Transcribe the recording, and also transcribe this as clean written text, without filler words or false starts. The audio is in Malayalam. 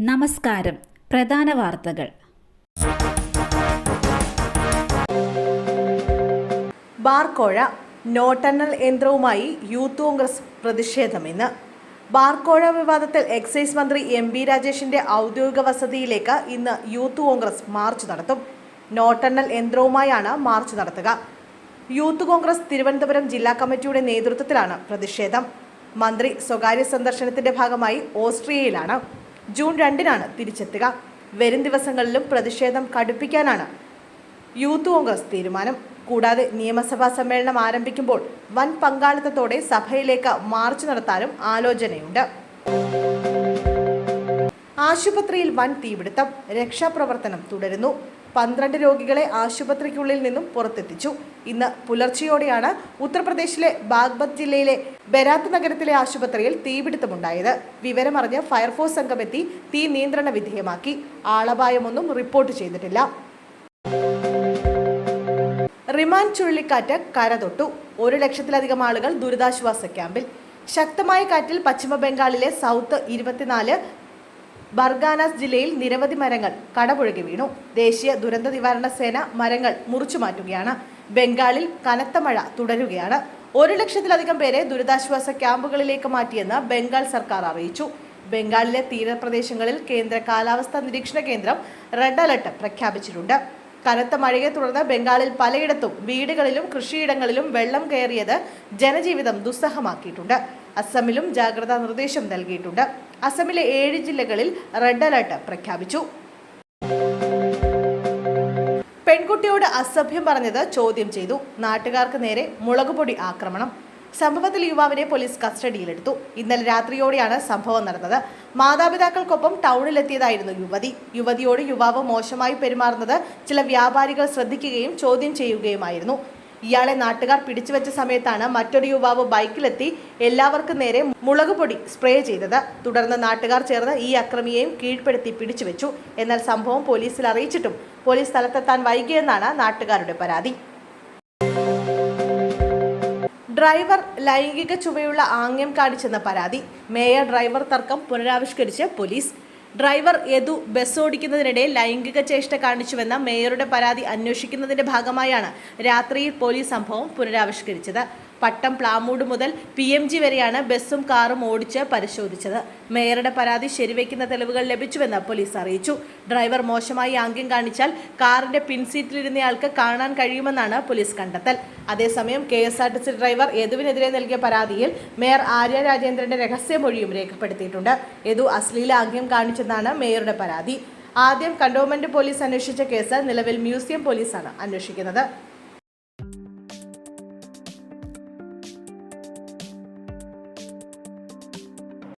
നമസ്കാരം. പ്രധാന വാർത്തകൾ. ബാർക്കോഴ നോട്ടെണ്ണൽ യന്ത്രവുമായി യൂത്ത് കോൺഗ്രസ് പ്രതിഷേധമിന്ന്. ബാർക്കോഴ വിവാദത്തിൽ എക്സൈസ് മന്ത്രി എം.ബി. രാജേഷിന്റെ ഔദ്യോഗിക വസതിയിലേക്ക് ഇന്ന് യൂത്ത് കോൺഗ്രസ് മാർച്ച് നടത്തും. നോട്ടെണ്ണൽ യന്ത്രവുമായാണ് മാർച്ച് നടത്തുക. യൂത്ത് കോൺഗ്രസ് തിരുവനന്തപുരം ജില്ലാ കമ്മിറ്റിയുടെ നേതൃത്വത്തിലാണ് പ്രതിഷേധം. മന്ത്രി സ്വകാര്യ സന്ദർശനത്തിന്റെ ഭാഗമായി ഓസ്ട്രിയയിലാണ്. ജൂൺ 2-നാണ് തിരിച്ചെത്തുക. വരും ദിവസങ്ങളിലും പ്രതിഷേധം കടുപ്പിക്കാനാണ് യൂത്ത് കോൺഗ്രസ് തീരുമാനം. കൂടാതെ നിയമസഭാ സമ്മേളനം ആരംഭിക്കുമ്പോൾ വൻ പങ്കാളിത്തത്തോടെ സഭയിലേക്ക് മാർച്ച് നടത്താനും ആലോചനയുണ്ട്. ആശുപത്രിയിൽ വൻ തീപിടുത്തം. രക്ഷാപ്രവർത്തനം തുടരുന്നു. 12 രോഗികളെ ആശുപത്രിക്കുള്ളിൽ നിന്നും പുറത്തെത്തിച്ചു. ഇന്ന് പുലർച്ചെയോടെയാണ് ഉത്തർപ്രദേശിലെ ബാഗ്പത് ജില്ലയിലെ ബരാത്ത് നഗരത്തിലെ ആശുപത്രിയിൽ തീപിടുത്തമുണ്ടായത്. വിവരമറിഞ്ഞ് ഫയർഫോഴ്സ് സംഘമെത്തി തീ നിയന്ത്രണ വിധേയമാക്കി. ആളപായമൊന്നും റിപ്പോർട്ട് ചെയ്തിട്ടില്ല. റിമാൻ ചുഴലിക്കാറ്റ് കരതൊട്ടു. 1 ലക്ഷത്തിലധികം ആളുകൾ ദുരിതാശ്വാസ ക്യാമ്പിൽ. ശക്തമായ കാറ്റിൽ പശ്ചിമ ബംഗാളിലെ സൗത്ത് 24 ബർഗാനാസ് ജില്ലയിൽ നിരവധി മരങ്ങൾ കടപുഴകി വീണു. ദേശീയ ദുരന്ത നിവാരണ സേന മരങ്ങൾ മുറിച്ചു മാറ്റുകയാണ്. ബംഗാളിൽ കനത്ത മഴ തുടരുകയാണ്. 1 ലക്ഷത്തിലധികം പേരെ ദുരിതാശ്വാസ ക്യാമ്പുകളിലേക്ക് മാറ്റിയെന്ന് ബംഗാൾ സർക്കാർ അറിയിച്ചു. ബംഗാളിലെ തീരപ്രദേശങ്ങളിൽ കേന്ദ്ര കാലാവസ്ഥാ നിരീക്ഷണ കേന്ദ്രം റെഡ് അലർട്ട് പ്രഖ്യാപിച്ചിട്ടുണ്ട്. കനത്ത മഴയെ തുടർന്ന് ബംഗാളിൽ പലയിടത്തും വീടുകളിലും കൃഷിയിടങ്ങളിലും വെള്ളം കയറിയത് ജനജീവിതം ദുസ്സഹമാക്കിയിട്ടുണ്ട്. അസമിലും ജാഗ്രതാ നിർദ്ദേശം നൽകിയിട്ടുണ്ട്. അസമിലെ 7 ജില്ലകളിൽ റെഡ് അലർട്ട് പ്രഖ്യാപിച്ചു. പെൺകുട്ടിയോട് അസഭ്യം പറഞ്ഞത് ചോദ്യം ചെയ്തു. നാട്ടുകാർക്ക് നേരെ മുളകുപൊടി ആക്രമണം. സംഭവത്തിൽ യുവാവിനെ പോലീസ് കസ്റ്റഡിയിലെടുത്തു. ഇന്നലെ രാത്രിയോടെയാണ് സംഭവം നടന്നത്. മാതാപിതാക്കൾക്കൊപ്പം ടൗണിലെത്തിയതായിരുന്നു യുവതിയോട് യുവാവ് മോശമായി പെരുമാറുന്നത് ചില വ്യാപാരികൾ ശ്രദ്ധിക്കുകയും ചോദ്യം ചെയ്യുകയുമായിരുന്നു. ഇയാളെ നാട്ടുകാർ പിടിച്ചുവെച്ച സമയത്താണ് മറ്റൊരു യുവാവ് ബൈക്കിലെത്തി എല്ലാവർക്കും നേരെ മുളകുപൊടി സ്പ്രേ ചെയ്തത്. തുടർന്ന് നാട്ടുകാർ ചേർന്ന് ഈ അക്രമിയെയും കീഴ്പ്പെടുത്തി പിടിച്ചുവെച്ചു. എന്നാൽ സംഭവം പോലീസിൽ അറിയിച്ചിട്ടും പോലീസ് സ്ഥലത്തെത്താൻ വൈകിയെന്നാണ് നാട്ടുകാരുടെ പരാതി. ഡ്രൈവർ ലൈംഗിക ചുവയുള്ള ആംഗ്യം കാണിച്ചെന്ന പരാതി. മേയർ ഡ്രൈവർ തർക്കം പുനരാവിഷ്കരിച്ച് പോലീസ്. ഡ്രൈവർ യദു ബസ് ഓടിക്കുന്നതിനിടെ ലൈംഗിക ചേഷ്ട കാണിച്ചുവെന്ന മേയറുടെ പരാതി അന്വേഷിക്കുന്നതിന്റെ ഭാഗമായാണ് രാത്രിയിൽ പോലീസ് സംഭവം പുനരാവിഷ്കരിച്ചത്. പട്ടം പ്ലാമൂട് മുതൽ PMG വരെയാണ് ബസ്സും കാറും ഓടിച്ച് പരിശോധിച്ചത്. മേയറുടെ പരാതി ശരിവയ്ക്കുന്ന തെളിവുകൾ ലഭിച്ചുവെന്ന് പോലീസ് അറിയിച്ചു. ഡ്രൈവർ മോശമായി ആംഗ്യം കാണിച്ചാൽ കാറിന്റെ പിൻസീറ്റിലിരുന്നയാൾക്ക് കാണാൻ കഴിയുമെന്നാണ് പോലീസ് കണ്ടെത്തൽ. അതേസമയം KSRTC ഡ്രൈവർ യദുവിനെതിരെ നൽകിയ പരാതിയിൽ മേയർ ആര്യ രാജേന്ദ്രന്റെ രഹസ്യമൊഴിയും രേഖപ്പെടുത്തിയിട്ടുണ്ട്. യദു അശ്ലീല ആംഗ്യം കാണിച്ചെന്നാണ് മേയറുടെ പരാതി. ആദ്യം കണ്ടോൺമെന്റ് പോലീസ് അന്വേഷിച്ച കേസ് നിലവിൽ മ്യൂസിയം പോലീസാണ് അന്വേഷിക്കുന്നത്.